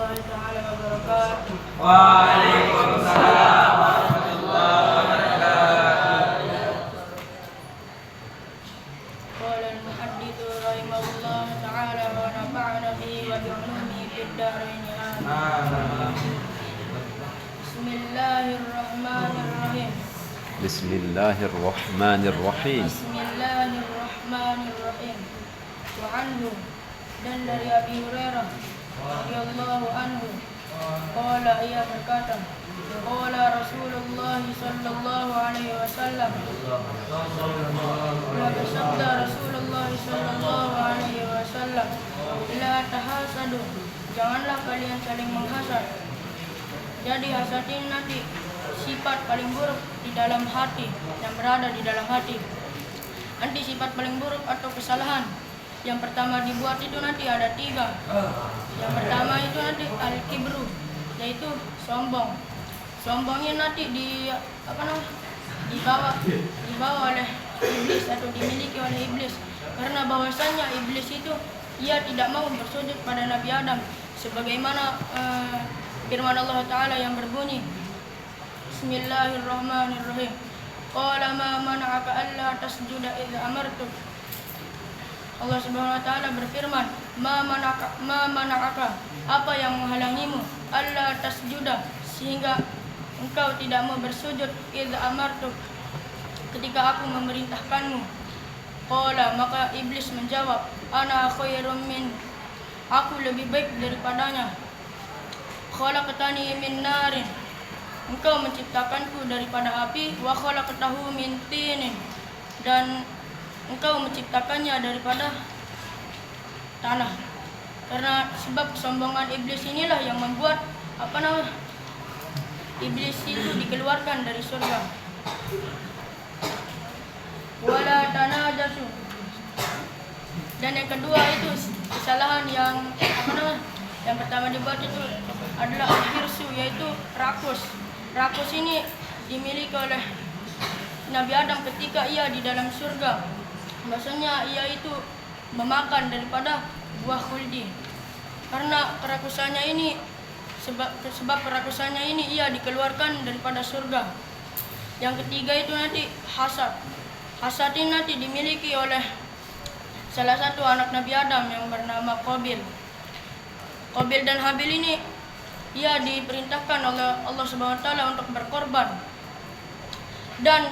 warahmatullahi taala wabarakatuh. Waalaikumsalam warahmatullahi wabarakatuh. Qala al-muhadditsu rahimahullah taala wa nafa'ana bihi wa bi 'ulumihi fid dharain amin. Bismillahirrahmanirrahim. Bismillahirrahmanirrahim. Bismillahirrahmanirrahim. Wa anhu, dan dari Abi Hurairah radhiyallahu anhu, qala, ia berkata, qala Rasulullah sallallahu alaihi wasallam, bersabda Rasulullah sallallahu alaihi wasallam, la tahasadu, janganlah kalian saling menghasad. Jadi hasad ini nanti sifat paling buruk di dalam hati, yang berada di dalam hati. Nanti sifat paling buruk atau kesalahan yang pertama dibuat itu nanti ada 3. Yang pertama itu nanti al-kibru, yaitu sombong. Sombongnya nanti dibawa oleh iblis atau dimiliki oleh iblis. Karena bahwasanya iblis itu ia tidak mau bersujud pada Nabi Adam, sebagaimana firman Allah Ta'ala yang berbunyi, Bismillahirrahmanirrahim. Qala ma mana'aka alla tasjuda idza amartuk. Allah Subhanahu wa taala berfirman, ma mana'aka, apa yang menghalangimu, alla tasjuda, sehingga engkau tidak mau bersujud, idza amartuk, ketika aku memerintahkanmu. Qala, maka iblis menjawab, ana khairum min, aku lebih baik daripadanya. Khalaqtani min narin, engkau menciptakanku daripada api, wa khalaqtahu min tinin, dan engkau menciptakannya daripada tanah. Karena sebab kesombongan iblis inilah yang membuat iblis itu dikeluarkan dari surga. Wala tanajasu, dan yang kedua itu kesalahan yang pertama dibuat itu adalah al-hirsu, yaitu rakus. Rakus ini dimiliki oleh Nabi Adam ketika ia di dalam surga. Bahasanya ia itu memakan daripada buah khuldi. Karena kerakusannya ini, sebab kerakusannya ini ia dikeluarkan daripada surga. Yang ketiga itu nanti hasad. Hasad ini nanti dimiliki oleh salah satu anak Nabi Adam yang bernama Qabil. Qabil dan Habil ini ia diperintahkan oleh Allah Subhanahu wa taala untuk berkorban. Dan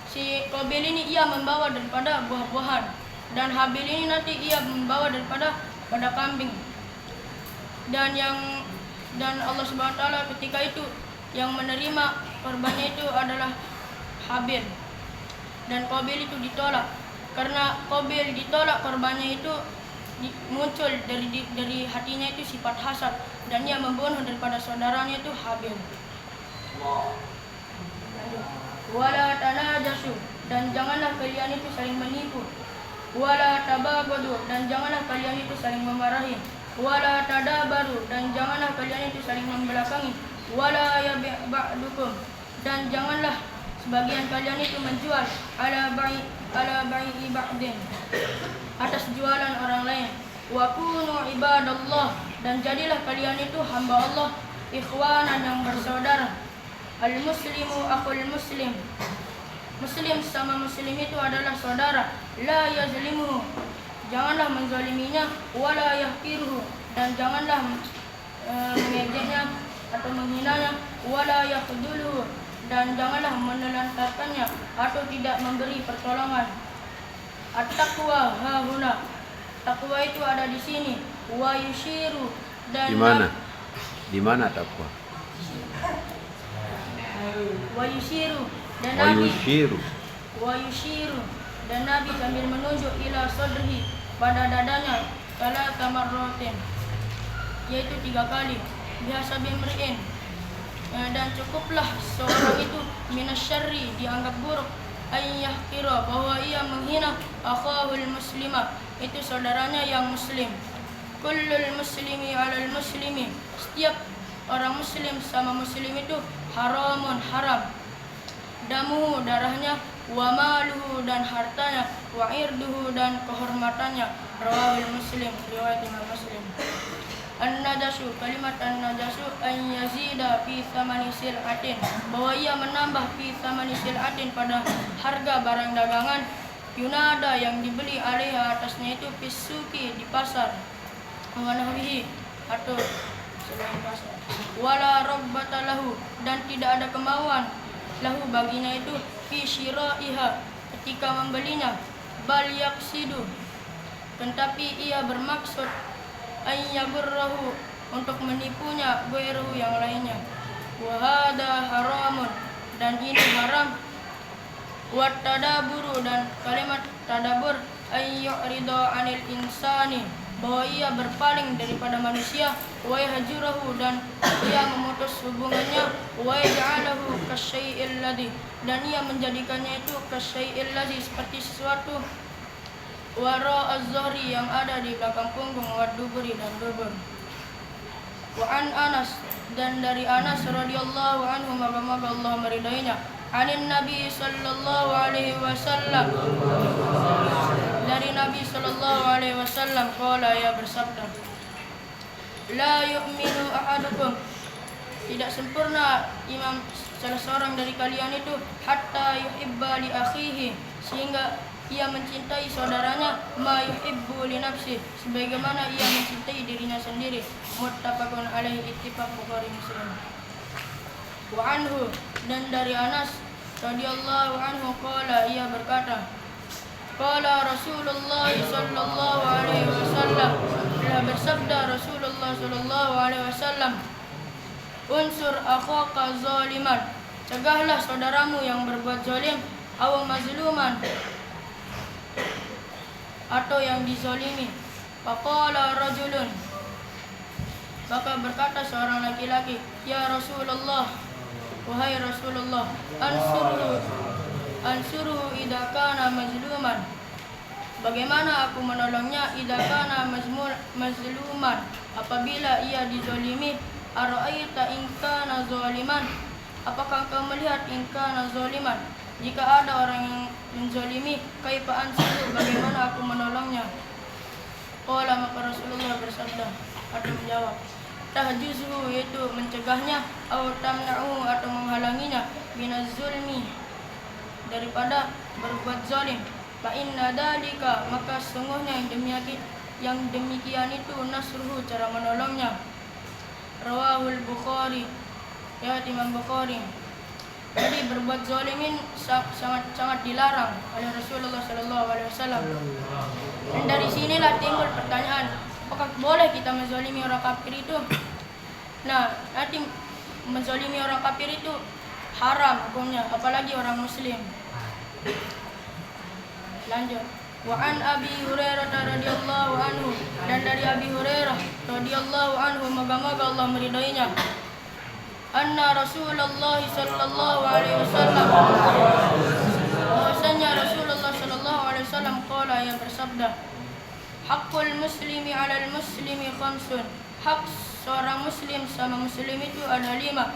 si Qabil ini ia membawa daripada buah-buahan, dan Habil ini nanti ia membawa daripada kambing. Dan Allah Subhanahu wa taala ketika itu yang menerima korbannya itu adalah Habil. Dan Qabil itu ditolak. Karena Qabil ditolak korbannya itu muncul dari hatinya itu sifat hasad, dan ia membunuh daripada saudaranya itu Habil. Wala tanajasu, dan janganlah kalian itu saling menipu. Wala tabagadu, dan janganlah kalian itu saling memarahi. Wala tadabaru, dan janganlah kalian itu saling membelakangi. Wala yabi' ba'dukum, dan janganlah sebagian kalian itu menjual ala bai'i ba'din, atas jualan orang lain. Wa kunu ibadallah, dan jadilah kalian itu hamba Allah, ikhwanan, yang bersaudara. Al-muslimu akhul muslim, muslim sama muslim itu adalah saudara. La yazlimu, janganlah menzaliminya. Wala yahqiruhu, dan janganlah mengejeknya atau menghinanya. Wala yakhduluhu, dan janganlah menelantarkannya atau tidak memberi pertolongan. At-taqwa hahuna, takwa itu ada di sini. Wa yushiru, dan Di mana takwa? Wa yushiru, dan Nabi sambil menunjuk ila sodrihi, pada dadanya, kala tamarrotin, yaitu 3 kali. Biasa bimri'in, dan cukuplah seorang itu minasyarri, dianggap buruk, ayyahkira, bahwa ia menghina akhahul muslimah, itu saudaranya yang muslim. Kullul muslimi alal muslimi, setiap orang muslim sama muslim itu haramun, haram. Damuhu, darahnya, wa maluhu, dan hartanya, wa irduhu, dan kehormatannya. Rawahul Muslim, riwayat Imam Muslim. An-najashu, kalimat an-najashu an yazida fi thamani sil'atin, bahwa ia menambah fi thamani sil'atin pada harga barang dagangan, yunada yang dibeli alaiha atasnya itu fisuki di pasar, wa nahwihi atau selain pasar, wala rabbata lahu, dan tidak ada kemauan lahu baginya itu fi syira'iha ketika membelinya, bal yaqsidu, tetapi ia bermaksud ayyagurrahu untuk menipunya ghairuhu yang lainnya, wa hada haramun, dan ini haram, wa tadaburu, dan kalimat tadabur ayyurida anil insani, bahwa ia berpaling daripada manusia, wa yahjurahu, dan ia memutus hubungannya, wa yaj'alahu kasyai'il ladzi, dan ia menjadikannya itu kasyai'il ladzi seperti sesuatu wara az-zahri yang ada di belakang punggung, wa duburi, dan dubur. Wa an Anas, dan dari Anas radhiyallahu anhu, moga-moga Allah meridainya, anin Nabi sallallahu alaihi wasallam, dari Nabi sallallahu alaihi wasallam, qala, ia bersabda, la yu'minu ahadukum, tidak sempurna imam salah seorang dari kalian itu, hatta yuhibba li akhihi, sehingga ia mencintai saudaranya, ma yuhibbu li nafsi, sebagaimana ia mencintai dirinya sendiri. Muttafaqun alaihi, ittifaq Bukhari Muslim. Wa anhu, dan dari Anas radhiyallahu anhu, qala, ia berkata, qala Rasulullah sallallahu alaihi wasallam, telah bersabda Rasulullah sallallahu alaihi wasallam, unsur akhaka zaliman, cegahlah saudaramu yang berbuat zalim, aw mazluman, atau yang dizalimi. Faqala rajulun, maka berkata seorang laki-laki, ya Rasulullah, wahai Rasulullah, ansuruhu idza kana mazluman, bagaimana aku menolongnya, idza kana mazluman, apabila ia dizalimi, ara'aita in kana zaliman, apakah kau melihat in kana zaliman, jika ada orang yang menzalimi, kaifa ansuruhu, bagaimana aku menolongnya. Qala, maka Rasulullah bersabda atau menjawab, tahjuzuhu, yaitu mencegahnya, atau tamna'u, atau menghalanginya, binaz zulmi, daripada berbuat zalim. Fa inna dzalika, maka sungguhnya yang demikian itu, nasruhu, cara menolongnya. Rawahul Bukhari, riwayat Imam Bukhari. Jadi berbuat zalimin sangat dilarang oleh Rasulullah sallallahu alaihi wasallam. Dan dari sinilah timbul pertanyaan, apakah boleh kita menzalimi orang kafir itu? Nah, nanti menzalimi orang kafir itu haram hukumnya, apalagi orang muslim. Lanjut. Wa an Abi Hurairah radhiyallahu anhu, dan dari Abi Hurairah radhiyallahu anhu, moga-moga Allah meridainya, anna Rasulullah sallallahu alaihi wasallam, bahwasanya Rasulullah sallallahu alaihi wasallam, qala, yang bersabda, haqqul muslimi 'alal muslimi khamsun, hak seorang muslim sama muslim itu ada 5.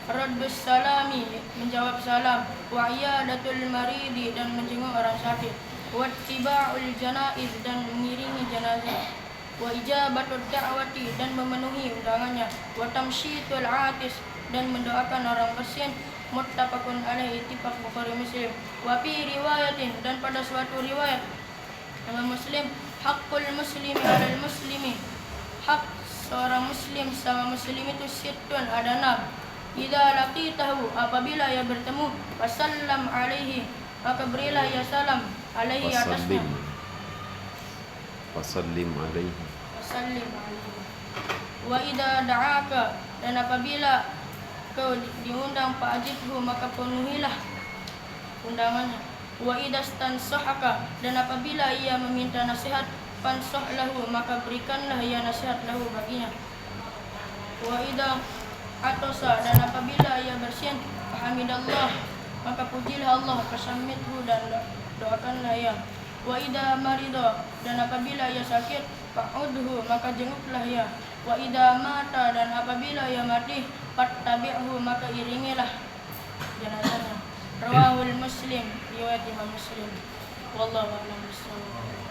Raddus salami, menjawab salam, wa iyadatul maridi, dan menjenguk orang sakit, wa ittiba'ul janaiz, dan mengiringi jenazah, wa ijabatud da'wati, dan memenuhi undangannya, wa tamsyitul 'atis, dan mendoakan orang bersin. Muttafaqun alaihi, ittifaq Bukhari Muslim. Wa fi riwayatin, dan pada suatu riwayat Imam Muslim, haqqul muslimi 'alal muslimi, hak seorang muslim sama muslim itu sittun, ada 6. Idza laqitahu, apabila ia bertemu, wasallam alaihi, maka berilah ia salam, alaihi, atasnya, wasallim alaihi, wasallim alaihi. Wa idza da'aka, dan apabila kau diundang, fa'ajibhu, maka penuhilah undangannya. Wa idza stansahaka, dan apabila ia meminta nasihat, fansah lahu, maka berikanlah ia nasihat lahu baginya. Wa idza atosa, dan apabila ia bersin, fahamidallah, maka pujilah Allah, fasammithu, dan doakanlah ia. Wa idza marida, dan apabila ia sakit, fa'udhu, maka jenguklah ia. Wa idza mata, dan apabila ia mati, fattabi'hu, maka iringilah jenazahnya. Rawahul Muslim, riwayat Imam Muslim. Wallahu a'lam bishawab.